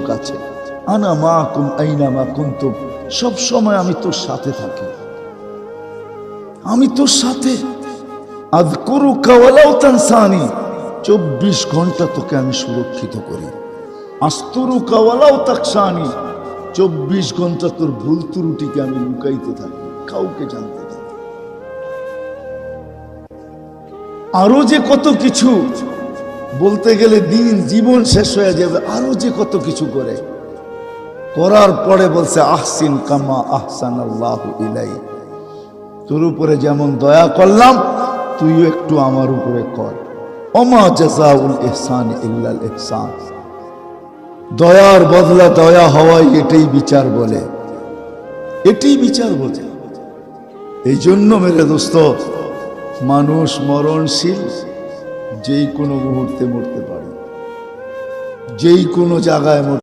কাছে। আনা মাকুম আইনা মা কুনতুম, সব সময় আমি তোর সাথে থাকি, আমি তোর সাথে। আযকুরুকা ওয়ালাউ তানসানি, 24 ঘন্টা তোকে আমি সুরক্ষিত করি। আস্তুরুকা ওয়ালাউ তাকশানি, 24 ঘন্টা তোর ভুল ত্রুটিকে আমি লুকাইতে থাকি, কাউকে জানতে দিই। আরো যে কত কিছু বলতে গেলে দিন জীবন শেষ হয়ে যাবে, আরো যে কত কিছু করে, করার পরে বলছে আহসিন কামা আহসানাল্লাহু ইলাইক, তোর উপরে যেমন দয়া করলাম তুইও একটু আমার উপরে কর। ওমা জাযাউল ইহসান ইল্লাল ইহসান, দয়ার বদলা দয়া হওয়াই এটাই বিচার বলে, এটাই বিচার বলে। এই জন্য মেরে দোস্ত, মানুষ মরণশীল, যেই কোনো মুহূর্তে মরতে পারে, যেই কোনো জায়গায়